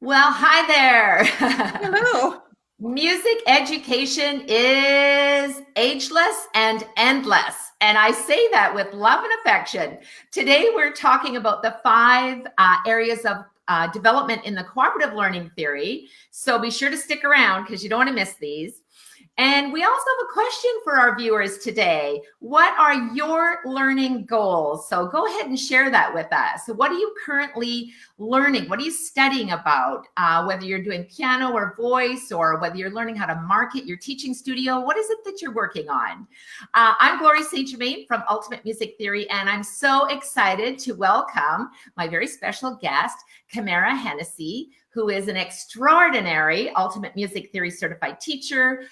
Well, hi there. Hello. Music education is ageless and endless. And I say that with love and affection. Today, we're talking about the five areas of development in the cooperative learning theory. So be sure to stick around because you don't want to miss these. And we also have a question for our viewers today. What are your learning goals? So go ahead and share that with us. So what are you currently learning? What are you studying about? Whether you're doing piano or voice, or whether you're learning how to market your teaching studio, what is it that you're working on? I'm Gloria St. Germain from Ultimate Music Theory, and I'm so excited to welcome my very special guest, Kamara Hennessy, who is an extraordinary Ultimate Music Theory certified teacher,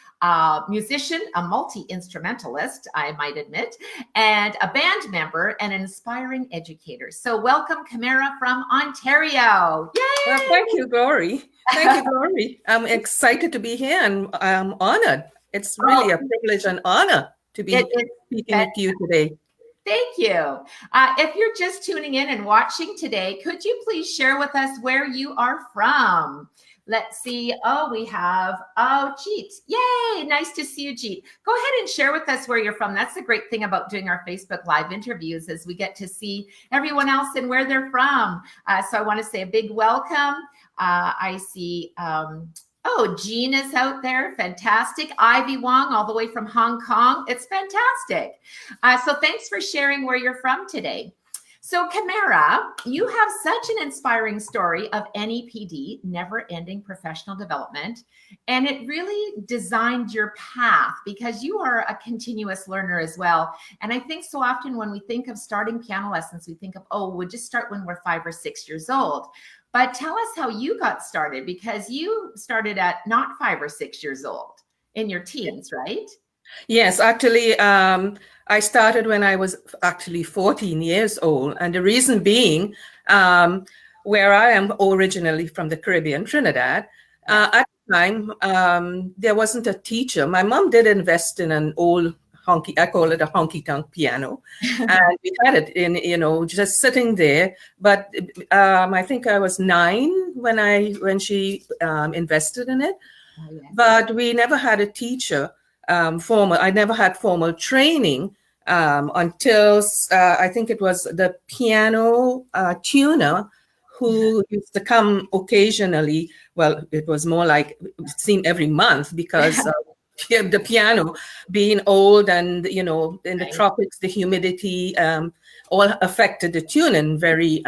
musician, a multi-instrumentalist, I might admit, and a band member and an inspiring educator. So welcome, Kamara from Ontario. Yay! Well, thank you, Glory. Thank you, Glory. I'm excited to be here and I'm honored. It's really a privilege and honor to be speaking with you today. Thank you. If you're just tuning in and watching today, could you please share with us where you are from? Let's see. Oh, we have, Jeet. Yay. Nice to see you, Jeet. Go ahead and share with us where you're from. That's the great thing about doing our Facebook Live interviews is we get to see everyone else and where they're from. So I want to say a big welcome. I see, oh, Jean is out there. Fantastic. Ivy Wong, all the way from Hong Kong. It's fantastic. So thanks for sharing where you're from today. So Kamara, you have such an inspiring story of NEPD, never-ending professional development, and it really designed your path because you are a continuous learner as well. And I think so often when we think of starting piano lessons, we think of, oh, we'll just start when we're 5 or 6 years old. But tell us how you got started, because you started at not 5 or 6 years old, in your teens, right? Yes, actually, I started when I was actually 14 years old. And the reason being, where I am originally from the Caribbean, Trinidad, at the time, there wasn't a teacher. My mom did invest in an old I call it a honky-tonk piano. And we had it in, just sitting there. But I think I was 9 when she invested in it. Oh, yes. But we never had a teacher. I never had formal training until I think it was the piano tuner who used to come occasionally. Well, it was more like it seemed every month because the piano being old and, in the tropics, the humidity all affected the tuning very,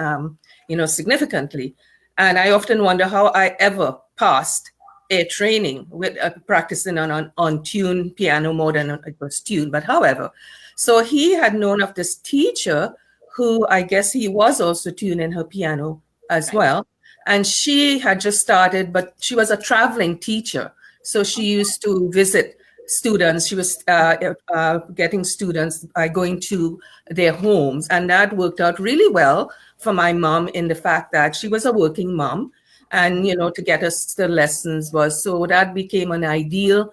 significantly. And I often wonder how I ever passed a training with practicing on tuned piano more than it was tuned. But however, so he had known of this teacher who I guess he was also tuning her piano as well. And she had just started, but she was a traveling teacher. So she used to visit students. She was getting students by going to their homes. And that worked out really well for my mom in the fact that she was a working mom. And, to get us the lessons so that became an ideal,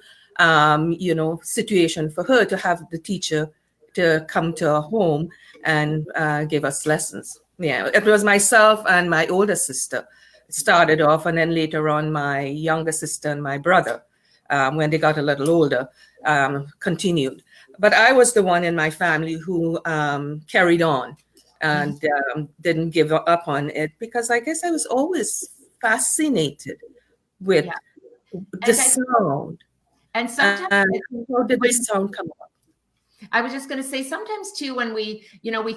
situation for her to have the teacher to come to her home and give us lessons. Yeah, it was myself and my older sister started off, and then later on my younger sister and my brother, when they got a little older, continued. But I was the one in my family who carried on and didn't give up on it because I guess I was always fascinated with the sound. And sometimes how did the sound come up? I was just going to say sometimes too, when we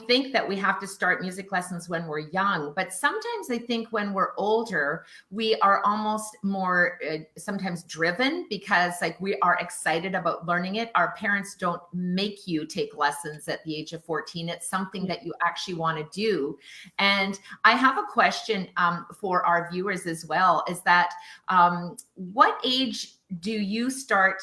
think that we have to start music lessons when we're young, but sometimes I think when we're older, we are almost more sometimes driven because like we are excited about learning it. Our parents don't make you take lessons at the age of 14. It's something that you actually want to do. And I have a question for our viewers as well, is that what age did you start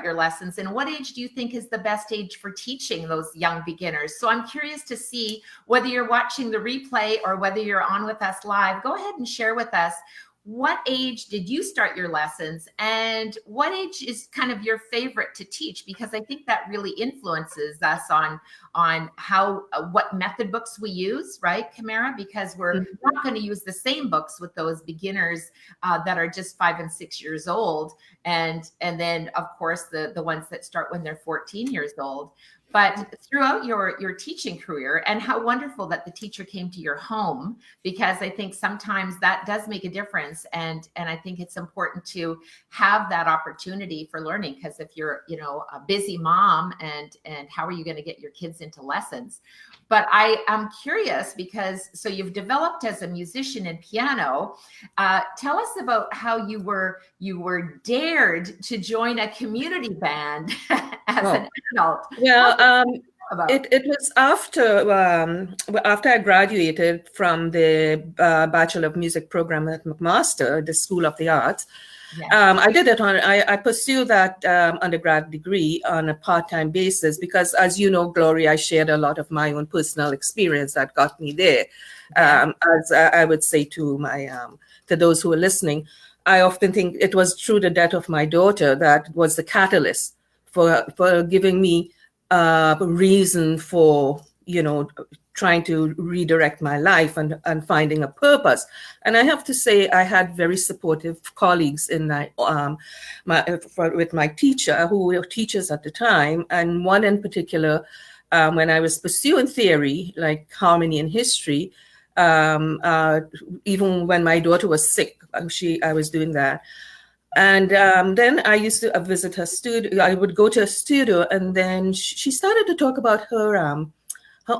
your lessons, and what age do you think is the best age for teaching those young beginners? So I'm curious to see whether you're watching the replay or whether you're on with us live. Go ahead and share with us what age did you start your lessons, and what age is kind of your favorite to teach? Because I think that really influences us on how what method books we use, right, Kamara? Because we're not going to use the same books with those beginners that are just 5 and 6 years old, and then of course the ones that start when they're 14 years old. But throughout your teaching career, and how wonderful that the teacher came to your home, because I think sometimes that does make a difference. And I think it's important to have that opportunity for learning, because if you're, a busy mom, and how are you going to get your kids into lessons? But I am curious, because so you've developed as a musician in piano. Tell us about how you were dared to join a community band as an adult. Well, it was after I graduated from the Bachelor of Music program at McMaster, the School of the Arts. Yeah. I did it I pursued that undergrad degree on a part-time basis because, as you know, Gloria, I shared a lot of my own personal experience that got me there. As I would say to to those who are listening, I often think it was through the death of my daughter that was the catalyst for giving me a reason for, trying to redirect my life and finding a purpose. And I have to say, I had very supportive colleagues in with my teacher, who were teachers at the time. And one in particular, when I was pursuing theory, like harmony and history, even when my daughter was sick, I was doing that. And then I used to visit her studio. I would go to her studio, and then she started to talk about her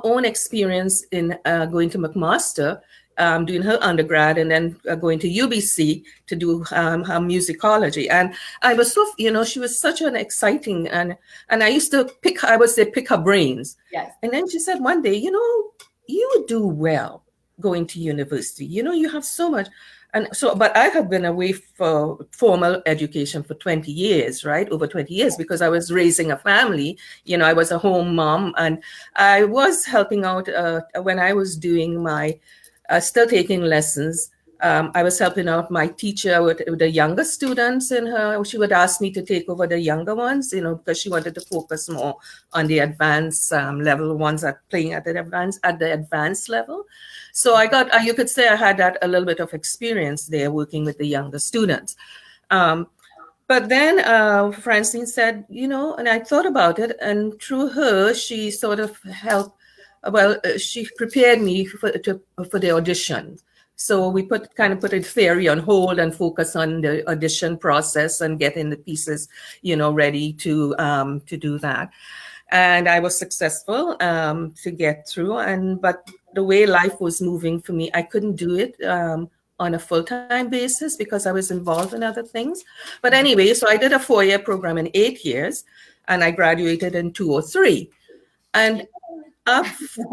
own experience in going to McMaster, doing her undergrad, and then going to UBC to do her musicology. And I was so, she was such an exciting, and I used to pick her brains. Yes. And then she said one day, you would do well going to university. You have so much. And so, but I have been away for formal education for 20 years, right? Over 20 years, because I was raising a family. I was a home mom, and I was helping out when I was doing still taking lessons. I was helping out my teacher with the younger students in her. She would ask me to take over the younger ones, because she wanted to focus more on the advanced level ones that playing at the advanced level. So you could say I had that a little bit of experience there working with the younger students. But then Francine said, and I thought about it, and through her, she sort of helped. Well, she prepared me for the audition. So we put the theory on hold and focus on the audition process and getting the pieces, ready to do that. And I was successful to get through. But the way life was moving for me, I couldn't do it on a full-time basis because I was involved in other things. But anyway, so I did a 4-year program in 8 years, and I graduated in 2003. And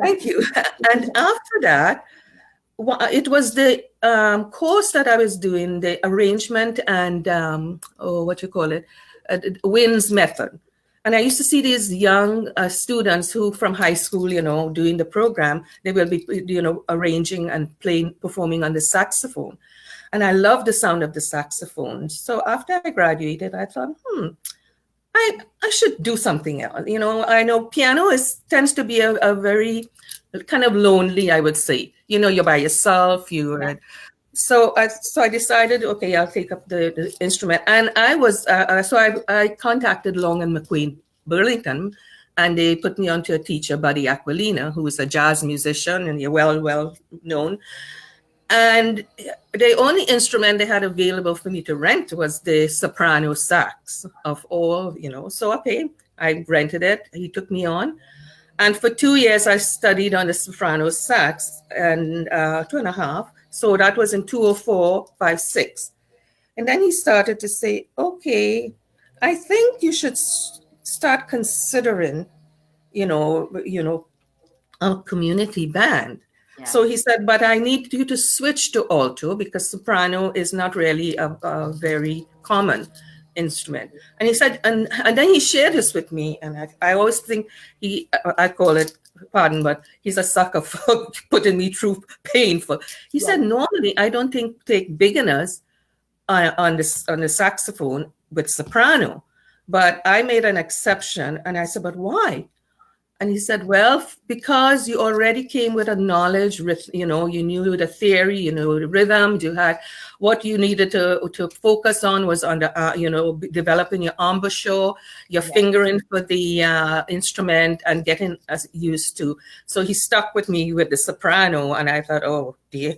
thank you. And after that, it was the course that I was doing, the arrangement and WINS method. And I used to see these young students who from high school, doing the program, they will be, arranging and performing on the saxophone. And I love the sound of the saxophone. So after I graduated, I thought, I should do something else. I know piano tends to be a very kind of lonely, I would say. You're by yourself. So I decided, okay, I'll take up the instrument. And I was I contacted Long and McQueen Burlington, and they put me onto a teacher, Buddy Aquilina, who is a jazz musician and you're well known. And the only instrument they had available for me to rent was the soprano sax of all, So, okay, I rented it. He took me on. And for 2 years, I studied on the soprano sax, and 2.5. So that was in 2004, 5, 6. And then he started to say, okay, I think you should start considering, a community band. Yeah. So he said, but I need you to switch to alto because soprano is not really a very common instrument. And he said, and then he shared this with me. And I always think I call it, pardon, but he's a sucker for putting me through painful. He said, normally I don't take beginners on the saxophone with soprano. But I made an exception, and I said, but why? And he said, well, because you already came with a knowledge, you knew the theory, you knew the rhythm, you had what you needed to focus on was on the, developing your embouchure, your fingering for the instrument and getting as used to. So he stuck with me with the soprano, and I thought, oh dear.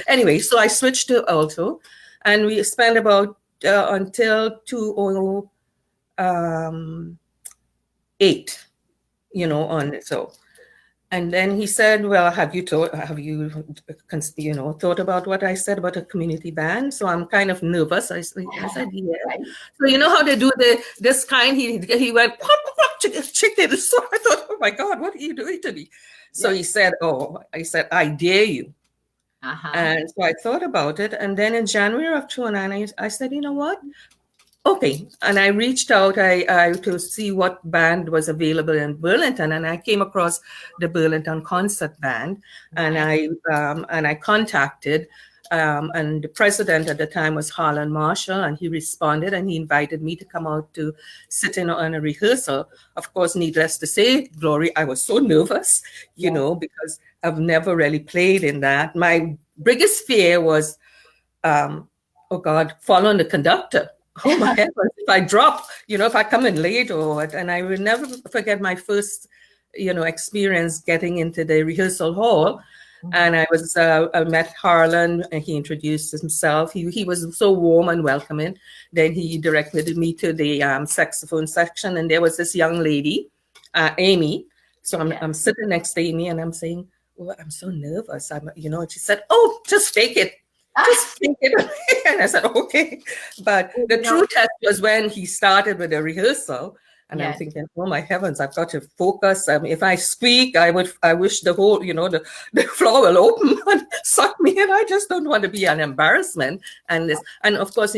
Anyway, so I switched to alto, and we spent about until 2008. On it. So, and then he said, well, have you thought about what I said about a community band? So I'm kind of nervous. I said, yeah. So you know how they do this kind, he went, chicken. So I thought, oh my God, what are you doing to me? So he said, I dare you. And so I thought about it. And then in January of 2009, I said, you know what? Okay, and I reached out to see what band was available in Burlington, and I came across the Burlington Concert Band, and I contacted, and the president at the time was Harlan Marshall, and he responded, and he invited me to come out to sit in on a rehearsal. Of course, needless to say, Glory, I was so nervous, because I've never really played in that. My biggest fear was, oh God, following the conductor. Oh my heavens, if I drop, if I come in late or what, and I will never forget my first, experience getting into the rehearsal hall. And I met Harlan, and he introduced himself. He was so warm and welcoming. Then he directed me to the saxophone section, and there was this young lady, Amy. So I'm sitting next to Amy, and I'm saying, oh, I'm so nervous. And she said, oh, just fake it. Just think it. And I said, okay. But the true test was when he started with the rehearsal. And I'm thinking, oh my heavens, I've got to focus. If I squeak, I wish the whole, the floor will open and suck me in. I just don't want to be an embarrassment. And of course,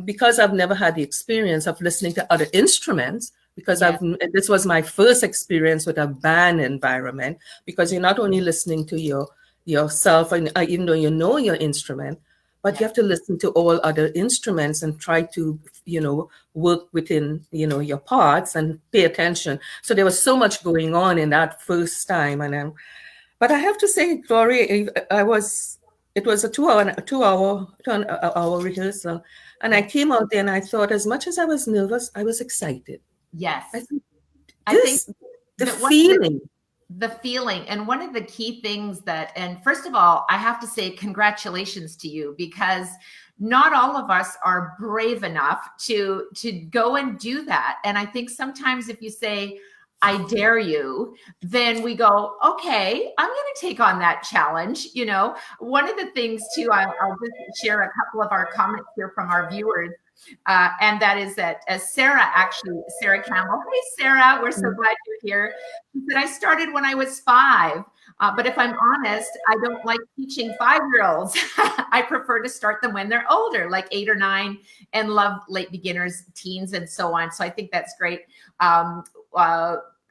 because I've never had the experience of listening to other instruments, because this was my first experience with a band environment, because you're not only listening to yourself, and even though you know your instrument, but you have to listen to all other instruments and try to, work within, your parts and pay attention. So there was so much going on in that first time. But I have to say, Glory, it was a 2 hour rehearsal. And I came out there and I thought, as much as I was nervous, I was excited. Yes. I think the feeling. The feeling. And one of the key things and first of all, I have to say congratulations to you, because not all of us are brave enough to go and do that. And I think sometimes if you say, I dare you, then we go, okay, I'm going to take on that challenge. One of the things too, I'll just share a couple of our comments here from our viewers. And that is that Sarah Campbell. Hey, Sarah, we're so glad you're here. She said, I started when I was 5, but if I'm honest, I don't like teaching 5-year-olds. I prefer to start them when they're older, like 8 or 9, and love late beginners, teens, and so on. So I think that's great.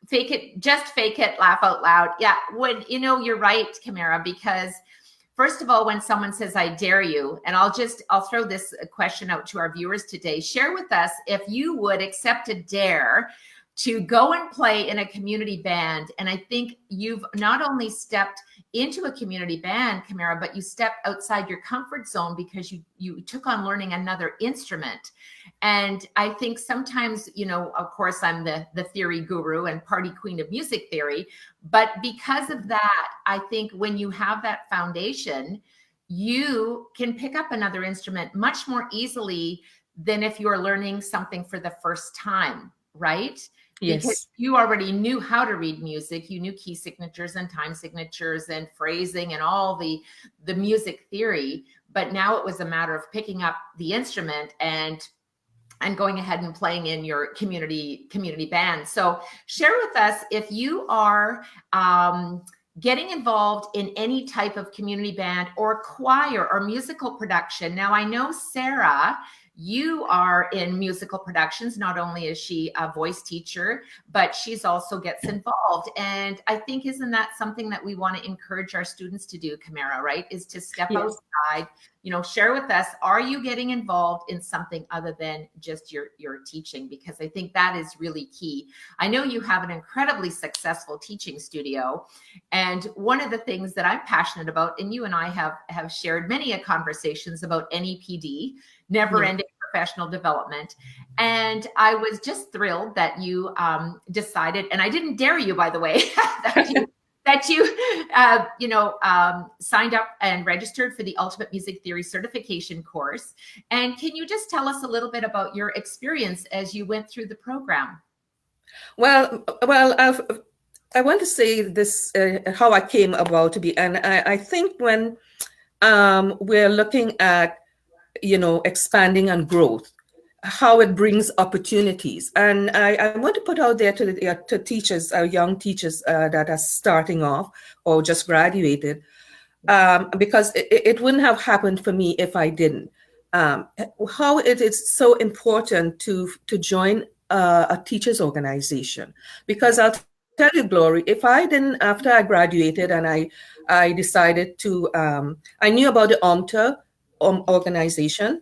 Fake it, laugh out loud. Yeah, you're right, Kamara, because first of all, when someone says, I dare you, and I'll throw this question out to our viewers today. Share with us if you would accept a dare to go and play in a community band. And I think you've not only stepped into a community band, Kamara, but you stepped outside your comfort zone because you took on learning another instrument. And I think sometimes, of course, I'm the theory guru and party queen of music theory, but because of that, I think when you have that foundation, you can pick up another instrument much more easily than if you're learning something for the first time, right? Yes. Because you already knew how to read music. You knew key signatures and time signatures and phrasing and all the music theory. But now it was a matter of picking up the instrument and going ahead and playing in your community band. So share with us if you are getting involved in any type of community band or choir or musical production. Now, I know Sarah, you are in musical productions. Not only is she a voice teacher, but she's also gets involved. And I think, isn't that something that we want to encourage our students to do, Kamara, right? Is to step outside side, share with us, are you getting involved in something other than just your teaching? Because I think that is really key. I know you have an incredibly successful teaching studio. And one of the things that I'm passionate about, and you and I have shared many conversations about NEPD, never ending professional development. And I was just thrilled that you decided, and I didn't dare you, by the way, that you signed up and registered for the Ultimate Music Theory certification course. And can you just tell us a little bit about your experience as you went through the program? Well, I want to say this, how I came about to be, and I think when we're looking at, expanding and growth, how it brings opportunities. And I want to put out there to teachers, young teachers that are starting off or just graduated, because it wouldn't have happened for me if I didn't. How it is so important to join a teachers organization, because I'll tell you, Glory, if I didn't, after I graduated and I decided to, I knew about the OMTA organization,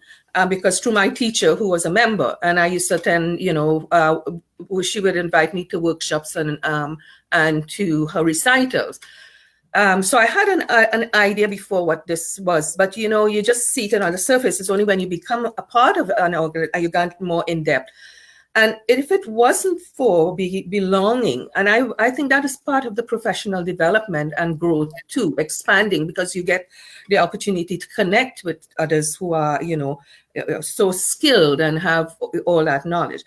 because through my teacher who was a member, and I used to attend, she would invite me to workshops and to her recitals. So I had an idea before what this was, but you just see it on the surface. It's only when you become a part of an organization you get more in depth. And if it wasn't for belonging, and I think that is part of the professional development and growth too, expanding, because you get the opportunity to connect with others who are, so skilled and have all that knowledge.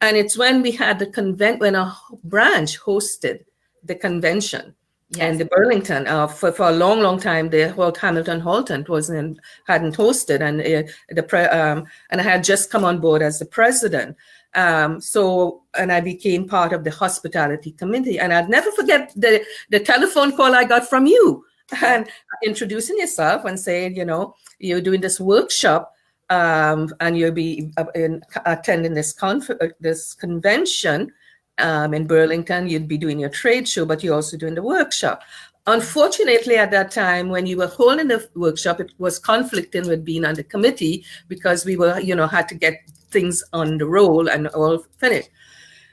And it's when we had the when a branch hosted the convention. Yes. And the Burlington, for a long, long time, the whole Hamilton Halton hadn't hosted, and I had just come on board as the president. And I became part of the hospitality committee, and I'd never forget the telephone call I got from you, and introducing yourself and saying, you're doing this workshop, and you'll be attending this convention. In Burlington, you'd be doing your trade show, but you're also doing the workshop. Unfortunately, at that time, when you were holding the workshop, it was conflicting with being on the committee, because we were, had to get things on the roll and all finished.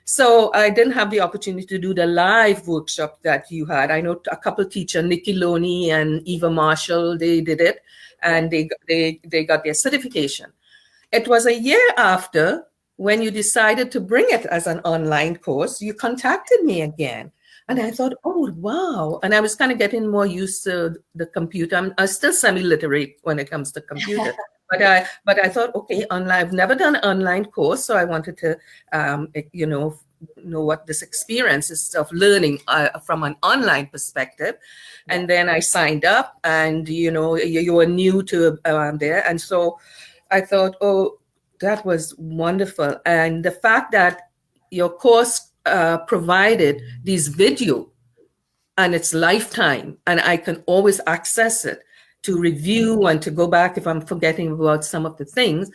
So I didn't have the opportunity to do the live workshop that you had. I know a couple of teachers, Nikki Loney and Eva Marshall, they did it, and they got their certification. It was a year after, when you decided to bring it as an online course, you contacted me again. And I thought, oh, wow. And I was kind of getting more used to the computer. I'm still semi-literate when it comes to computer. But I thought, okay, online. I've never done an online course, so I wanted to, know what this experience is of learning from an online perspective. And then I signed up, and you were new to there, and so I thought, oh, that was wonderful. And the fact that your course provided these video, and it's lifetime, and I can always access it to review and to go back if I'm forgetting about some of the things.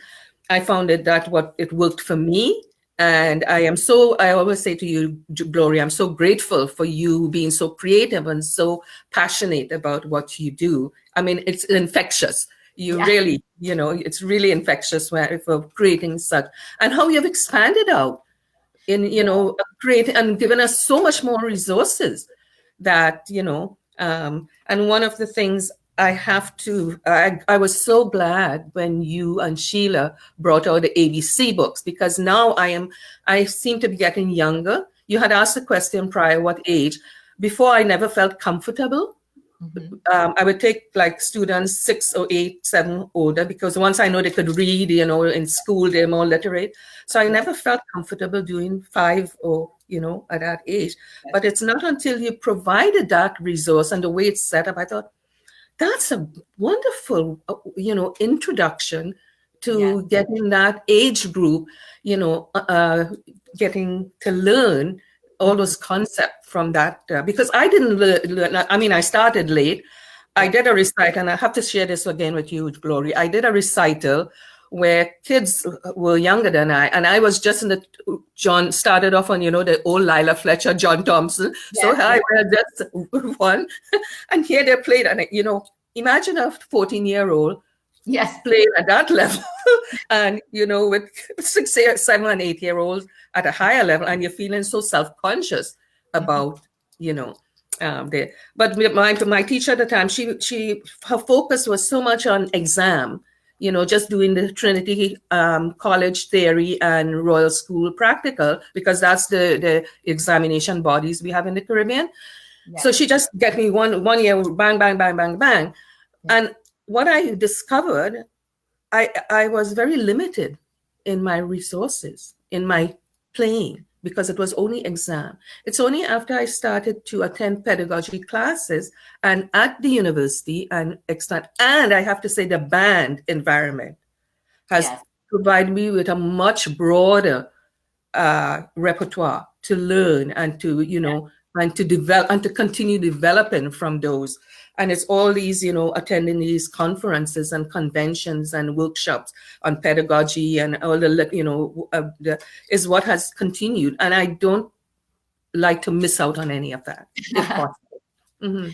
I found that it worked for me. And I always say to you, Gloria, I'm so grateful for you being so creative and so passionate about what you do. I mean, it's infectious. Really, it's really infectious for creating such, and how you've expanded out in, creating and given us so much more resources that, and one of the things I was so glad when you and Sheila brought out the ABC books, because now I seem to be getting younger. You had asked the question prior, what age? Before, I never felt comfortable. Mm-hmm. I would take like students 6 or 8, 7 older, because once I know they could read, in school, they're more literate. So I never felt comfortable doing 5 or, at that age. But it's not until you provided that resource and the way it's set up, I thought, that's a wonderful, introduction to getting that age group, getting to learn all those concepts from that, because I didn't learn. I mean, I started late. I did a recital, and I have to share this again with you, Glory. I did a recital where kids were younger than I, and I was just John started off on, the old Lila Fletcher, John Thompson. Yeah, so I was just one, and here they played, and imagine a 14-year-old Yes. playing at that level and, with 6, 7, and 8-year-olds at a higher level, and you're feeling so self-conscious about, but my teacher at the time, her focus was so much on exam, just doing the Trinity College theory and Royal School practical, because that's the examination bodies we have in the Caribbean. Yes. So she just get me one year, bang, bang, bang, bang, bang. Yes. And what I discovered, I was very limited in my resources, in my playing, because it was only exam. It's only after I started to attend pedagogy classes and at the university and I have to say the band environment has provided me with a much broader repertoire to learn and to, and to develop and to continue developing from those. And it's all these, attending these conferences and conventions and workshops on pedagogy and all the, is what has continued. And I don't like to miss out on any of that, if possible. Mm-hmm.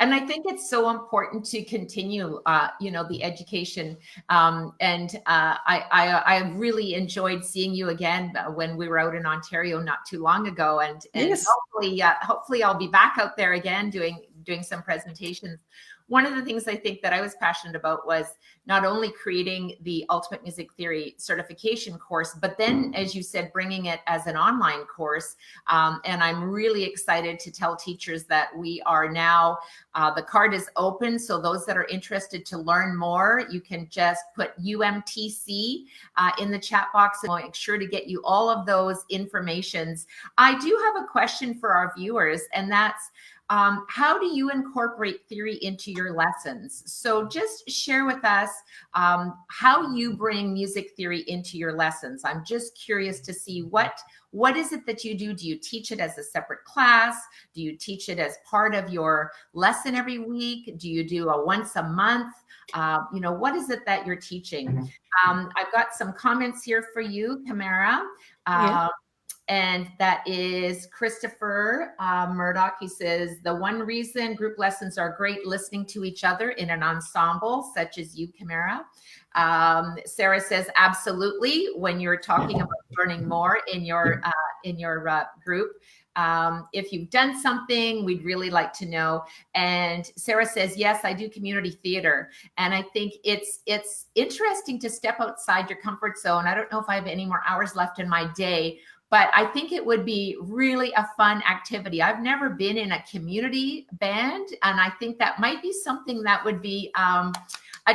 And I think it's so important to continue, the education. I really enjoyed seeing you again when we were out in Ontario not too long ago. And yes. hopefully I'll be back out there again doing some presentations. One of the things I think that I was passionate about was not only creating the Ultimate Music Theory certification course, but then, as you said, bringing it as an online course. And I'm really excited to tell teachers that we are now, the card is open. So those that are interested to learn more, you can just put UMTC in the chat box, and we'll make sure to get you all of those informations. I do have a question for our viewers, and that's, how do you incorporate theory into your lessons? So just share with us how you bring music theory into your lessons. I'm just curious to see what is it that you do? Do you teach it as a separate class? Do you teach it as part of your lesson every week? Do you do a once a month? What is it that you're teaching? I've got some comments here for you, Kamara. And that is Christopher Murdoch. He says, the one reason group lessons are great, listening to each other in an ensemble, such as you, Kamara. Sarah says, absolutely. When you're talking about learning more in your group, if you've done something, we'd really like to know. And Sarah says, yes, I do community theater. And I think it's interesting to step outside your comfort zone. I don't know if I have any more hours left in my day, but I think it would be really a fun activity. I've never been in a community band, and I think that might be something that would be a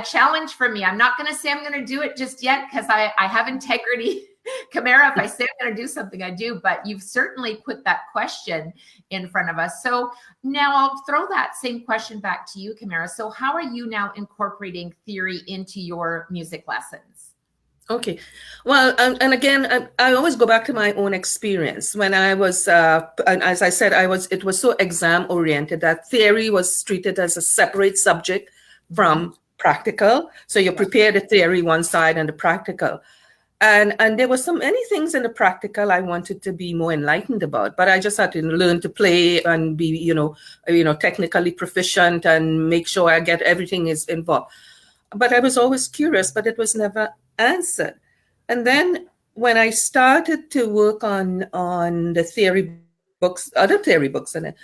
challenge for me. I'm not going to say I'm going to do it just yet, because I have integrity. Kamara, if I say I'm going to do something, I do, but you've certainly put that question in front of us. So now I'll throw that same question back to you, Kamara. So how are you now incorporating theory into your music lessons? Okay. Well, and again, I always go back to my own experience. When I was, and as I said, it was so exam oriented that theory was treated as a separate subject from practical. So you prepare the theory one side and the practical. And there were many things in the practical I wanted to be more enlightened about, but I just had to learn to play and be, technically proficient and make sure I get everything is involved. But I was always curious, but it was never answered. And then when I started to work on the theory books, other theory books in it,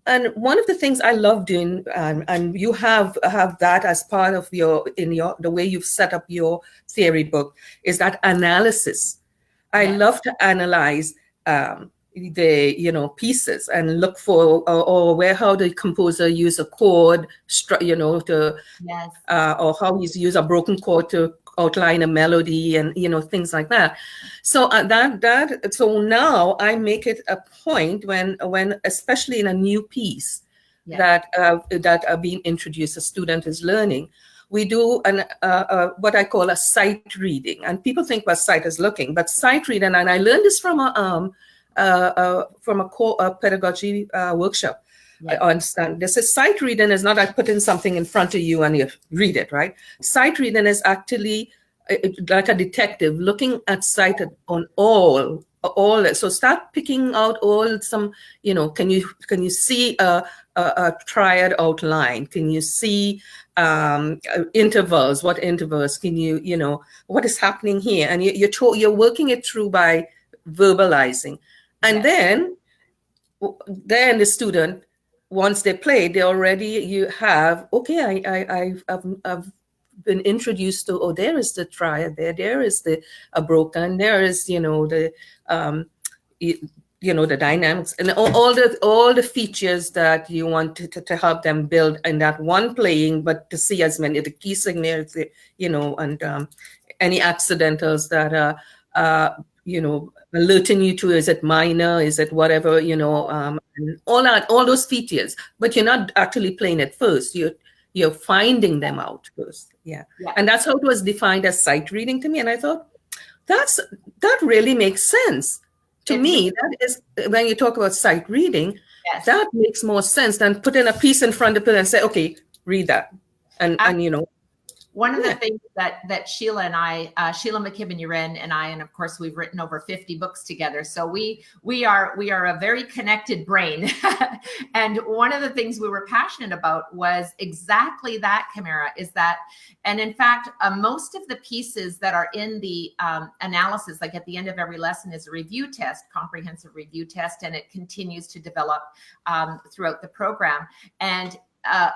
and one of the things I love doing, and you have that as part of the way you've set up your theory book, is that analysis. I love to analyze the pieces and look for or how the composer use a chord, or how he's used a broken chord to outline a melody and things like that. So so now I make it a point when especially in a new piece that are being introduced, a student is learning, we do what I call a sight reading. And people think about sight as looking, but sight reading, and I learned this from a pedagogy workshop. I understand. This is sight reading is not like putting something in front of you and you read it, right? Sight reading is actually like a detective looking at sight on all all that. So start picking out all some, can you see a triad outline? Can you see intervals? What intervals can what is happening here? And you're working it through by verbalizing. And then the student, once they play, you have, okay, I've been introduced to, oh, there is the triad there is the broken, there is the the dynamics and all the features that you want to help them build in that one playing, but to see as many the key signals, and any accidentals that are alerting you to, is it minor, is it whatever, and all those features, but you're not actually playing it first. You're finding them out first. Yeah. And that's how it was defined as sight reading to me. And I thought that really makes sense to me. That is, when you talk about sight reading, that makes more sense than putting a piece in front of it and say, okay, read that. And one of the things that Sheila and I, Sheila McKibben-Uren and I, and of course we've written over 50 books together. So we are a very connected brain. And one of the things we were passionate about was exactly that, Kamara, is that, and in fact, most of the pieces that are in the analysis, like at the end of every lesson, is a review test, comprehensive review test, and it continues to develop throughout the program. And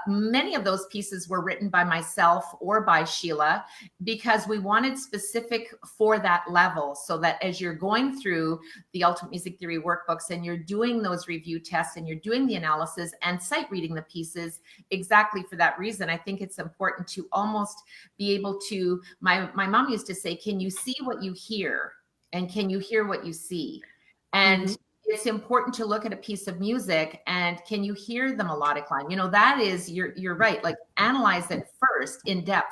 many of those pieces were written by myself or by Sheila because we wanted specific for that level, so that as you're going through the Ultimate Music Theory workbooks and you're doing those review tests and you're doing the analysis and sight reading the pieces, exactly for that reason, I think it's important to almost be able to, my mom used to say, can you see what you hear? And can you hear what you see? And it's important to look at a piece of music and can you hear the melodic line? That is, you're right. Like, analyze it first in depth.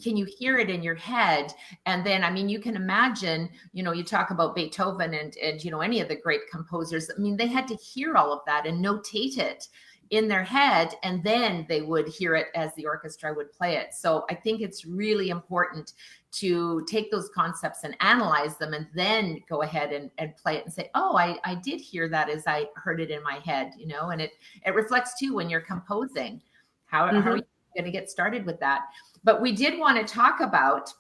Can you hear it in your head? And then, I mean, you can imagine, you talk about Beethoven and any of the great composers. I mean, they had to hear all of that and notate it in their head, and then they would hear it as the orchestra would play it. So I think it's really important to take those concepts and analyze them, and then go ahead and play it and say, oh, I did hear that as I heard it in my head, and it reflects too when you're composing. How are you going to get started with that? But we did want to talk about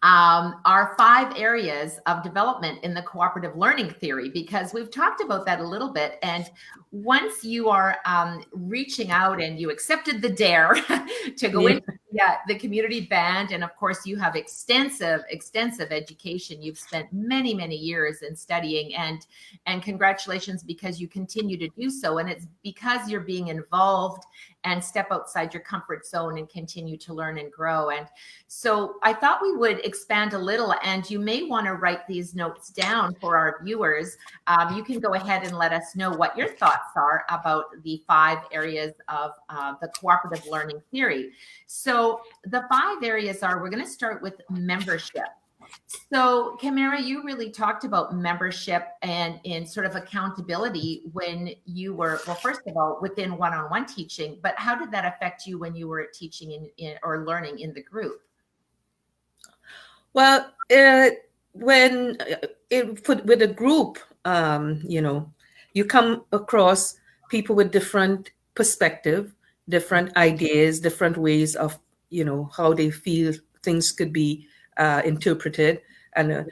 our 5 areas of development in the cooperative learning theory, because we've talked about that a little bit. And once you are reaching out and you accepted the dare to go into the community band, and of course you have extensive education. You've spent many, many years in studying, and congratulations, because you continue to do so. And it's because you're being involved and step outside your comfort zone and continue to learn and grow. And so I thought we would expand a little, and you may want to write these notes down for our viewers. You can go ahead and let us know what your thoughts are about the 5 areas of the cooperative learning theory. So the 5 areas are, we're going to start with membership. So Kamara, you really talked about membership and in sort of accountability when you were, well, first of all, within one-on-one teaching, but how did that affect you when you were teaching in or learning in the group? Well, with a group, you come across people with different perspective, different ideas, different ways of, how they feel things could be interpreted, and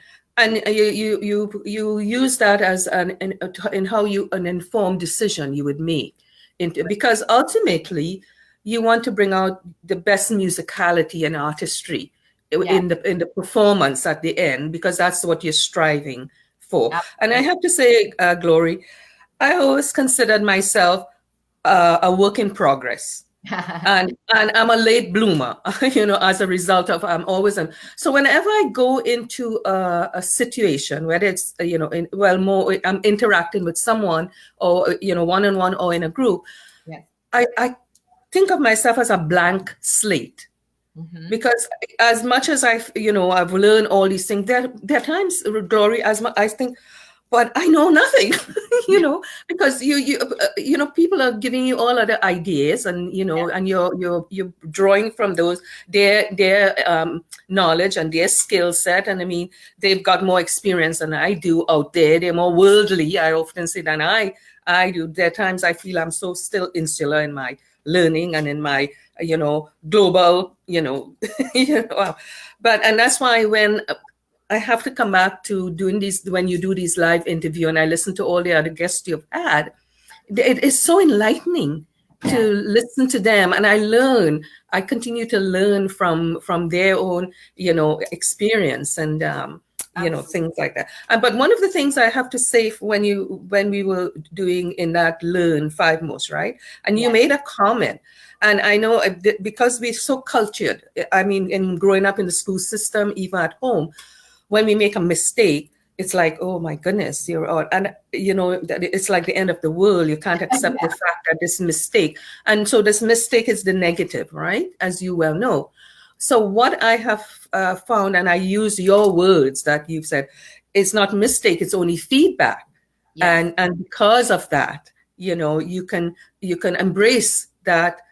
you use that as in how an informed decision you would make, because ultimately you want to bring out the best musicality and artistry in the performance at the end, because that's what you're striving for. And I have to say, Glory, I always considered myself a work in progress. and I'm a late bloomer, as a result of so whenever I go into a situation, whether it's more I'm interacting with someone, or one-on-one or in a group, I think of myself as a blank slate. Because as much as I've learned all these things, there are times, Glory, I think, but I know nothing, because people are giving you all other ideas, and and you're drawing from those their knowledge and their skill set, and I mean they've got more experience than I do out there. They're more worldly, I often say, than I do. There are times I feel I'm so still insular in my learning and in my global but and that's why when I have to come back to doing these, when you do these live interview and I listen to all the other guests you've had, it is so enlightening to listen to them. And I continue to learn from their own, experience and, things like that. But one of the things I have to say when we were doing in that Learn 5 Most, right? And you made a comment. And I know because we're so cultured, I mean, in growing up in the school system, even at home, when we make a mistake, it's like, oh my goodness, you're out. And, it's like the end of the world. You can't accept the fact that this mistake. And so this mistake is the negative, right? As you well know. So what I have found, and I use your words that you've said, it's not mistake, it's only feedback. Yes. And because of that, you can embrace that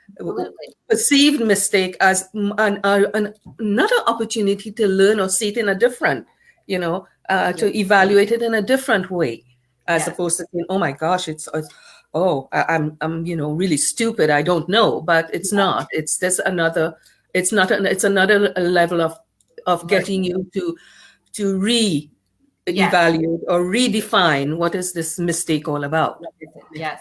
perceived mistake as another opportunity to learn or see it in a different, to evaluate it in a different way, as opposed to saying, oh my gosh, I'm really stupid, I don't know. But it's not. It's just another. It's another level of getting you to re-evaluate or redefine what is this mistake all about. Yes.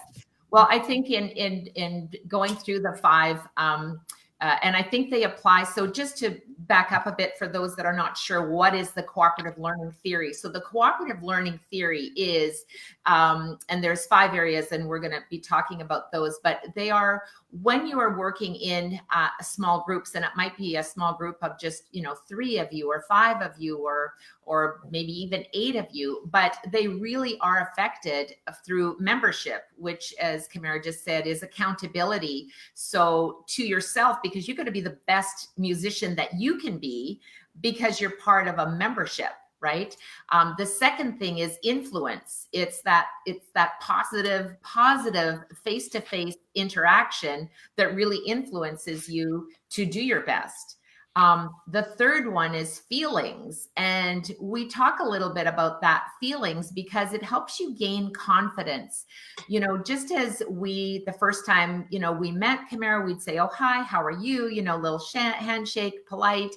Well, I think in going through the 5, and I think they apply. So just to back up a bit for those that are not sure, what is the cooperative learning theory? So the cooperative learning theory is, and there's 5 areas, and we're going to be talking about those, but they are when you are working in small groups, and it might be a small group of just 3 of you or 5 of you or maybe even 8 of you, but they really are affected through membership, which, as Kamara just said, is accountability. So to yourself, because you're going to be the best musician that you can be because you're part of a membership, right? The second thing is influence. It's that positive face-to-face interaction that really influences you to do your best. The third one is feelings. And we talk a little bit about that feelings because it helps you gain confidence. Just as the first time, we met Kamara, we'd say, oh, hi, how are you? Little handshake, polite.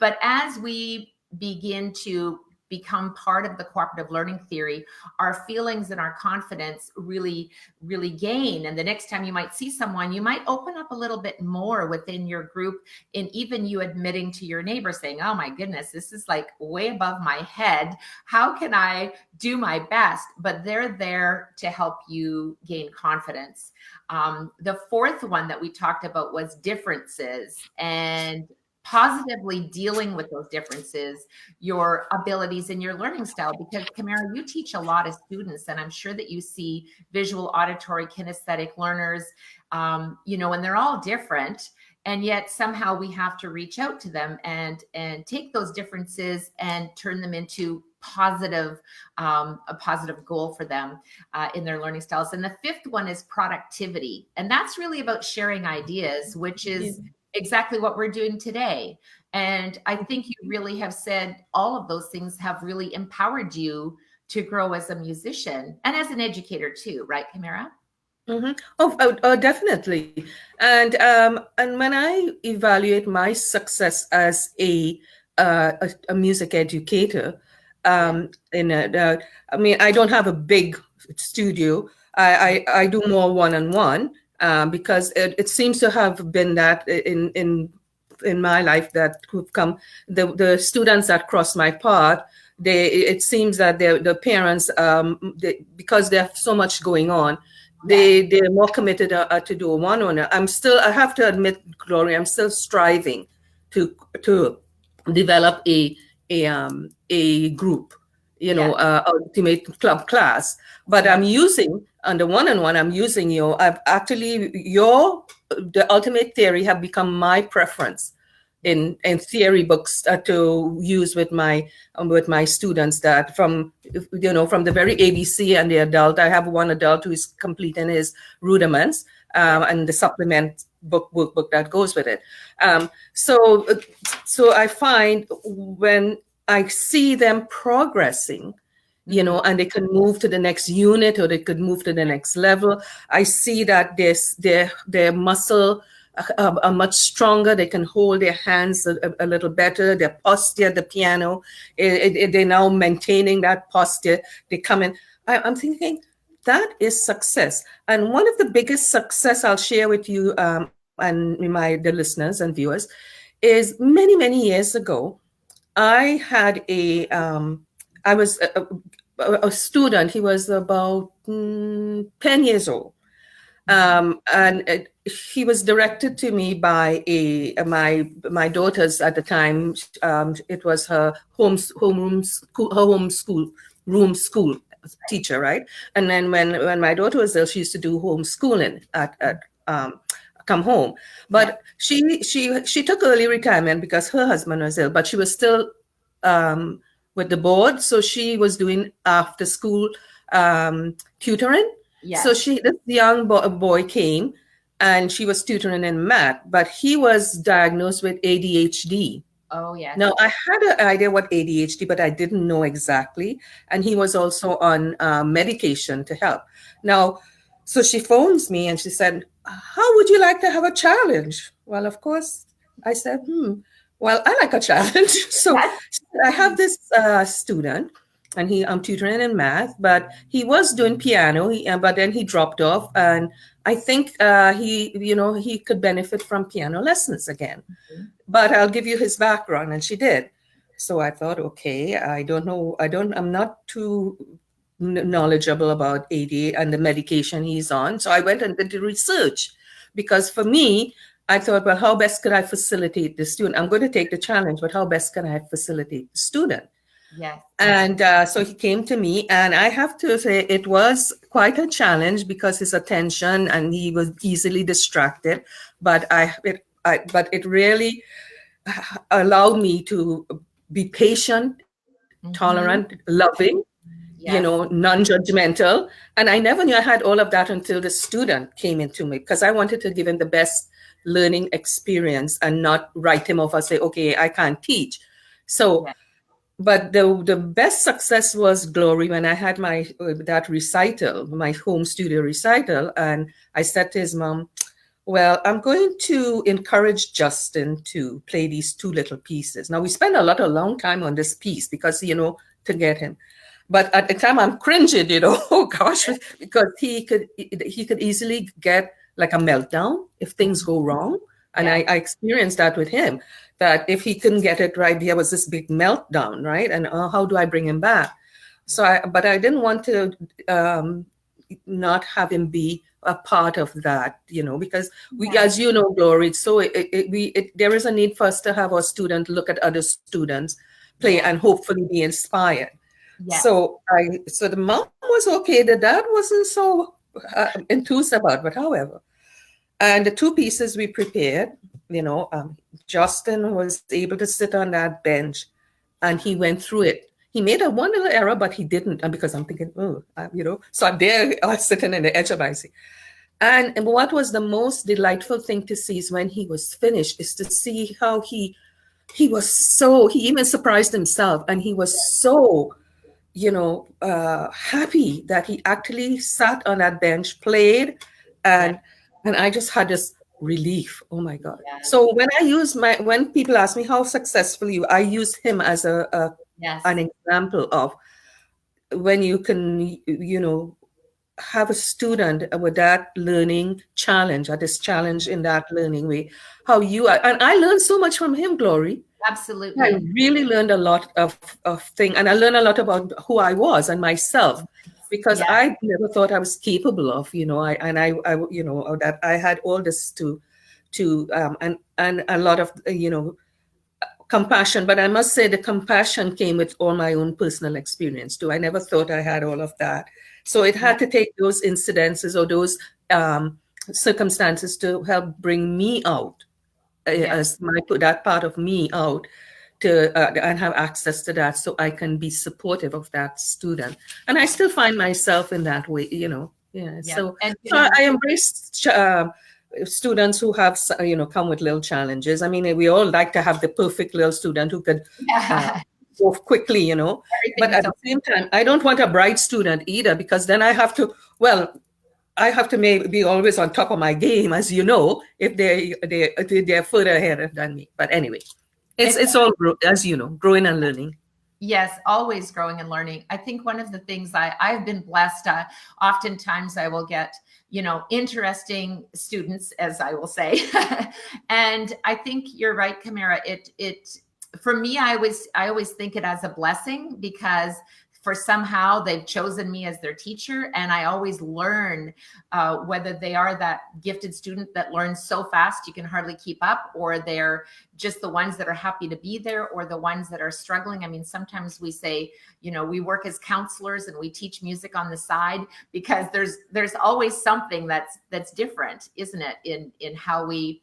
But as we begin to become part of the cooperative learning theory, our feelings and our confidence really, really gain. And the next time you might see someone, you might open up a little bit more within your group, and even you admitting to your neighbor saying, oh my goodness, this is like way above my head. How can I do my best? But they're there to help you gain confidence. The fourth one that we talked about was differences, and positively dealing with those differences, your abilities and your learning style. Because Kamara, you teach a lot of students, and I'm sure that you see visual, auditory, kinesthetic learners, and they're all different. And yet somehow we have to reach out to them and take those differences and turn them into a positive goal for them in their learning styles. And the fifth one is productivity. And that's really about sharing ideas, which is exactly what we're doing today. And I think you really have said all of those things have really empowered you to grow as a musician and as an educator too, right, Kamara? Mm-hmm. Oh, definitely. And when I evaluate my success as a music educator, I mean, I don't have a big studio. I do more one-on-one. Because it seems to have been that in my life that who've come, the students that cross my path, it seems that the parents, because they have so much going on, they're more committed to do a one-on-one. I have to admit, Gloria, I'm still striving to develop a group, ultimate club class. But I'm using, under one-on-one, the ultimate theory have become my preference in theory books to use with my students, that from from the very ABC and the adult. I have one adult who is completing his rudiments, and the supplement workbook that goes with it. So I find when I see them progressing, and they can move to the next unit, or they could move to the next level, I see that their muscle are much stronger. They can hold their hands a little better. Their posture, the piano, they're now maintaining that posture. They come in. I'm thinking that is success. And one of the biggest success I'll share with you and the listeners and viewers is many years ago, I had I was a student. He was about 10 years old. And he was directed to me by my daughter's at the time. It was her home school teacher, right? And then when my daughter was there, she used to do homeschooling at come home. But she took early retirement because her husband was ill, but she was still with the board, so she was doing after school tutoring. Yes. So this young boy came, and she was tutoring in math, but he was diagnosed with ADHD. Oh, yes. Now, I had an idea what ADHD, but I didn't know exactly. And he was also on medication to help. Now, so she phones me and she said, "How would you like to have a challenge?" Well, of course, I said, well, I like a challenge. So I have this student, and I'm tutoring in math, but he was doing piano, but then he dropped off, and I think he could benefit from piano lessons again. Mm-hmm. But I'll give you his background, and she did. So I thought, okay, I'm not too knowledgeable about AD and the medication he's on. So I went and did the research, because for me, I thought, well, how best could I facilitate the student? I'm going to take the challenge, but how best can I facilitate the student? Yes. And so he came to me, and I have to say it was quite a challenge because his attention, and he was easily distracted. But it really allowed me to be patient, tolerant, loving, non-judgmental. And I never knew I had all of that until the student came into me, because I wanted to give him the best learning experience and not write him off and say, okay, I can't teach. So, but the best success was, Glory, when I had that recital, my home studio recital, and I said to his mom, well, I'm going to encourage Justin to play these two little pieces. Now, we spent a long time on this piece because, to get him. But at the time, I'm cringing, oh gosh, because he could easily get like a meltdown if things go wrong. And I experienced that with him, that if he couldn't get it right, there was this big meltdown, right? And how do I bring him back? But I didn't want to not have him be a part of that, because as you know, Glory, so there is a need for us to have our students look at other students play and hopefully be inspired. Yes. So the mom was okay. The dad wasn't so enthused about, but however, and the two pieces we prepared, Justin was able to sit on that bench, and he went through it. He made one little error, but he didn't, and because I'm thinking, so I'm there, I was sitting in the edge of my seat. And what was the most delightful thing to see is when he was finished, is to see how he even surprised himself, and he was so happy that he actually sat on that bench, played, and I just had this relief. Oh my God. Yeah. So when people ask me how successful I use him as an example of when you can, have a student with that learning challenge, or this challenge in that learning way, how you are. And I learned so much from him, Glory. Absolutely. I really learned a lot of things, and I learned a lot about who I was and myself, because I never thought I was capable of, that I had all this and a lot of, compassion. But I must say the compassion came with all my own personal experience too. I never thought I had all of that. So it had to take those incidences or those circumstances to help bring me out as put that part of me out to and have access to that, so I can be supportive of that student. And I still find myself in that way, So, And, I embrace students who have, come with little challenges. I mean, we all like to have the perfect little student who could go quickly, but at the same time, I don't want a bright student either, because then I have to maybe be always on top of my game, as you know, if they're further ahead than me. But anyway, it's all, as you know, growing and learning. Yes, always growing and learning. I think one of the things I've been blessed, oftentimes I will get, interesting students, as I will say. And I think you're right, Kamara. For me, I always think it as a blessing, because for somehow they've chosen me as their teacher, and I always learn, whether they are that gifted student that learns so fast you can hardly keep up, or they're just the ones that are happy to be there, or the ones that are struggling. I mean, sometimes we say, we work as counselors and we teach music on the side, because there's always something that's different, isn't it, in how we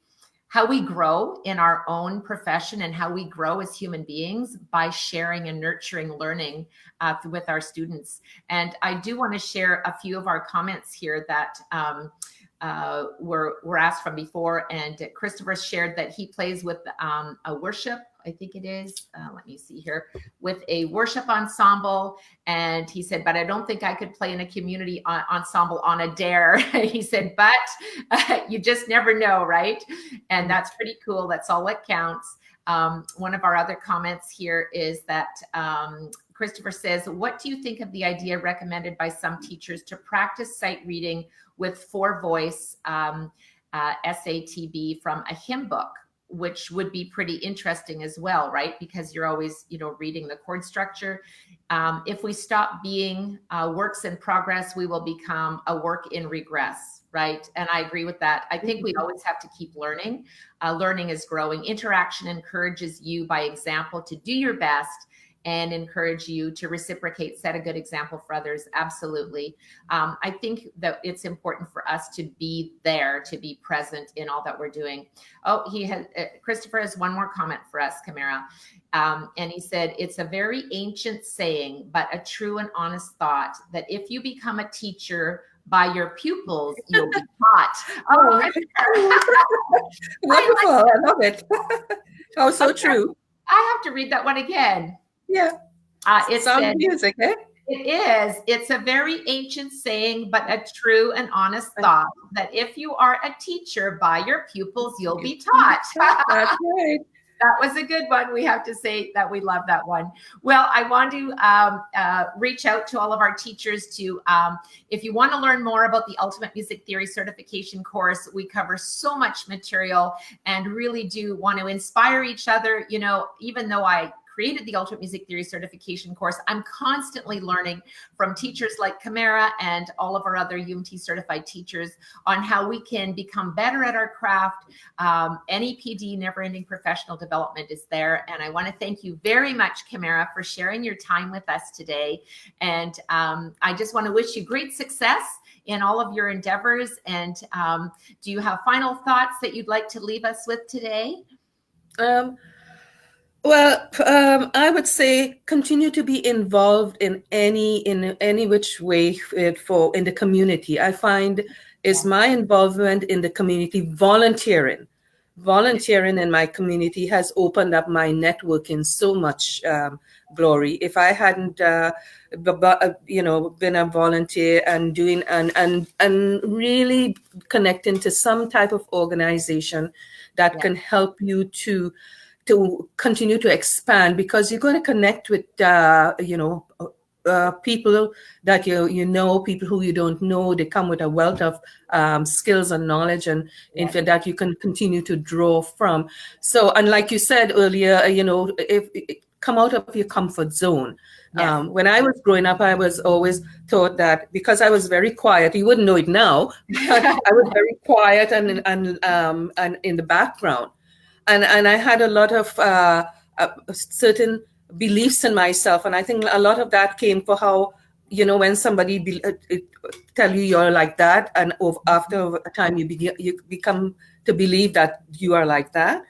grow in our own profession, and how we grow as human beings by sharing and nurturing learning with our students. And I do want to share a few of our comments here that were asked from before. And Christopher shared that he plays with a worship, I think it is, let me see here, with a worship ensemble. And he said, but I don't think I could play in a community ensemble on a dare. He said, but you just never know, right? And that's pretty cool. That's all that counts. One of our other comments here is that Christopher says, what do you think of the idea recommended by some teachers to practice sight reading with 4-voice SATB from a hymn book, which would be pretty interesting as well, right? Because you're always, reading the chord structure. If we stop being works in progress, we will become a work in regress, right? And I agree with that. I think we always have to keep learning. Learning is growing. Interaction encourages you by example to do your best, and encourage you to reciprocate, set a good example for others. Absolutely. I think that it's important for us to be there, to be present in all that we're doing. Oh, Christopher has one more comment for us, Kamara. And he said, it's a very ancient saying, but a true and honest thought, that if you become a teacher by your pupils, you'll be taught. Oh, wonderful. I love it. Oh, so true. I have to read that one again. Yeah. It's some music, eh? It is. It's a very ancient saying, but a true and honest thought, that if you are a teacher by your pupils, you'll be taught. That's right. That was a good one. We have to say that we love that one. Well, I want to reach out to all of our teachers to, if you want to learn more about the Ultimate Music Theory Certification course, we cover so much material and really do want to inspire each other. Even though I created the Ultimate Music Theory Certification course, I'm constantly learning from teachers like Kamara and all of our other UMT certified teachers on how we can become better at our craft. NEPD, Never Ending Professional Development, is there. And I want to thank you very much, Kamara, for sharing your time with us today. And I just want to wish you great success in all of your endeavors. And do you have final thoughts that you'd like to leave us with today? Well, I would say continue to be involved in any which way in the community. I find is my involvement in the community, volunteering in my community has opened up my networking so much, Glory. If I hadn't, been a volunteer and doing and really connecting to some type of organization that can help you to continue to expand, because you're going to connect with, people that people who you don't know. They come with a wealth of skills and knowledge, and that you can continue to draw from. So, and like you said earlier, if come out of your comfort zone. Yes. When I was growing up, I was always taught that because I was very quiet. You wouldn't know it now. But I was very quiet and in the background. And I had a lot of certain beliefs in myself. And I think a lot of that came for how, when somebody tell you you're like that, and after a time you become to believe that you are like that.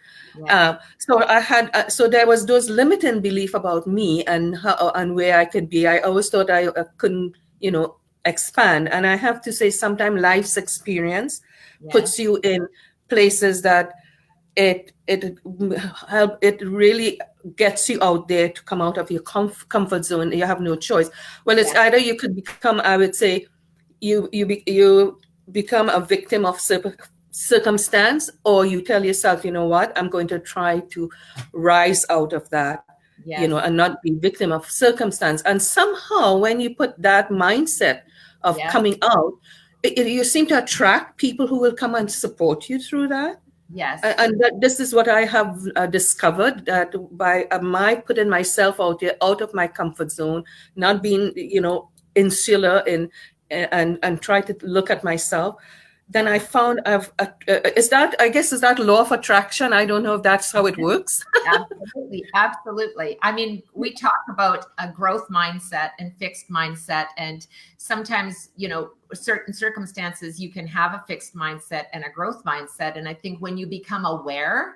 Yeah. So I had, so there was those limiting belief about me and how and where I could be. I always thought I couldn't, expand. And I have to say, sometimes life's experience puts you in places that it really gets you out there to come out of your comfort zone. You have no choice. Well, it's either you could become, I would say, you become a victim of circumstance, or you tell yourself, you know what, I'm going to try to rise out of that, and not be victim of circumstance. And somehow when you put that mindset of coming out, you seem to attract people who will come and support you through that. Yes. And this is what I have discovered, that by my putting myself out there, out of my comfort zone, not being, insular and try to look at myself, then I found is that law of attraction? I don't know if that's how it works. Absolutely. I mean, we talk about a growth mindset and fixed mindset, and sometimes, certain circumstances you can have a fixed mindset and a growth mindset. And I think when you become aware,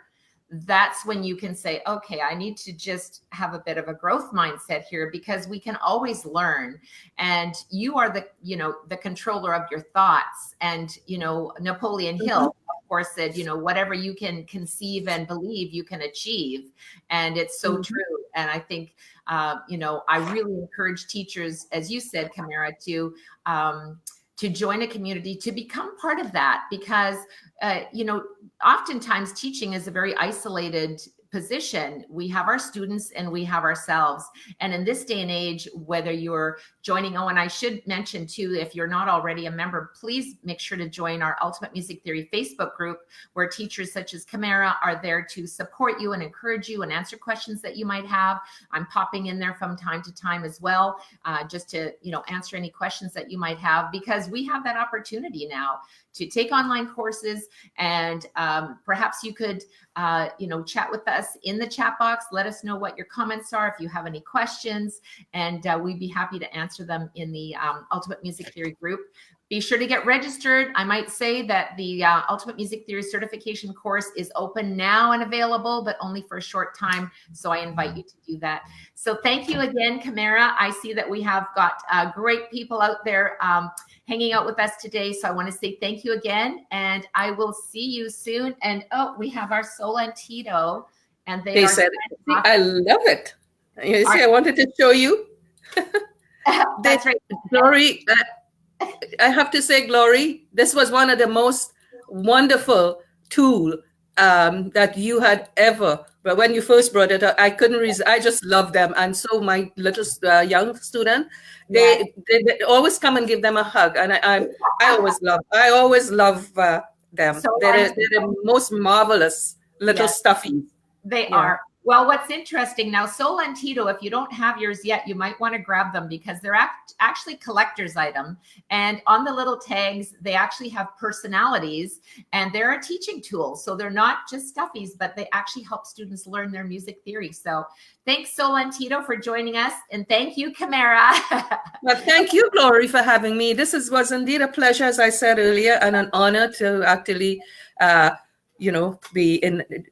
that's when you can say, okay, I need to just have a bit of a growth mindset here, because we can always learn. And you are the controller of your thoughts. And, Napoleon Hill, of course, said, whatever you can conceive and believe, you can achieve. And it's so true. And I think, I really encourage teachers, as you said, Kamara, to join a community, to become part of that, because, oftentimes teaching is a very isolated position. We have our students and we have ourselves. And in this day and age, whether you're joining, and I should mention too, if you're not already a member, please make sure to join our Ultimate Music Theory Facebook group, where teachers such as Kamara are there to support you and encourage you and answer questions that you might have. I'm popping in there from time to time as well, just to, answer any questions that you might have, because we have that opportunity now to take online courses. And perhaps you could, chat with us in the chat box. Let us know what your comments are if you have any questions, and we'd be happy to answer them in the Ultimate Music Theory group. Be sure to get registered. I might say that the Ultimate Music Theory certification course is open now and available, but only for a short time. So I invite you to do that. So thank you again, Kamara. I see that we have got great people out there hanging out with us today. So I want to say thank you again, and I will see you soon. And we have our Sol and Tito, and they said, I love it. You see, I wanted to show you. That's right. Glory, I have to say, Glory, this was one of the most wonderful tool that you had ever. But when you first brought it up, I couldn't resist. I just love them. And so my little young student, they always come and give them a hug. And I always love them. So they're the most marvelous little stuffies. They are. Well, what's interesting now, Sol and Tito, if you don't have yours yet, you might want to grab them, because they're actually collector's item. And on the little tags, they actually have personalities, and they're a teaching tool. So they're not just stuffies, but they actually help students learn their music theory. So thanks, Sol and Tito, for joining us. And thank you, Kamara. Well, thank you, Glory, for having me. This was indeed a pleasure, as I said earlier, and an honor to actually be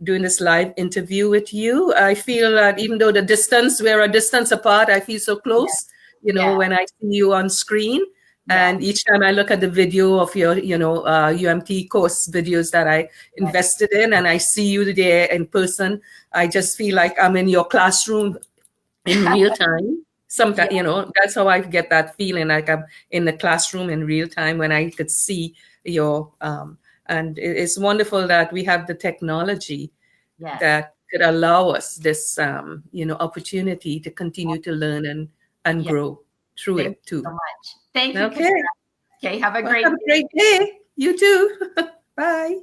doing this live interview with you. I feel that even though we're a distance apart, I feel so close, when I see you on screen. And each time I look at the video of your, UMT course videos that I invested in, and I see you there in person, I just feel like I'm in your classroom in real time. Sometimes, that's how I get that feeling, like I'm in the classroom in real time, when I could see your, and it's wonderful that we have the technology that could allow us this, opportunity to continue to learn and grow through it too. So much. Thank you. Okay. Okay. Have a great day. You too. Bye.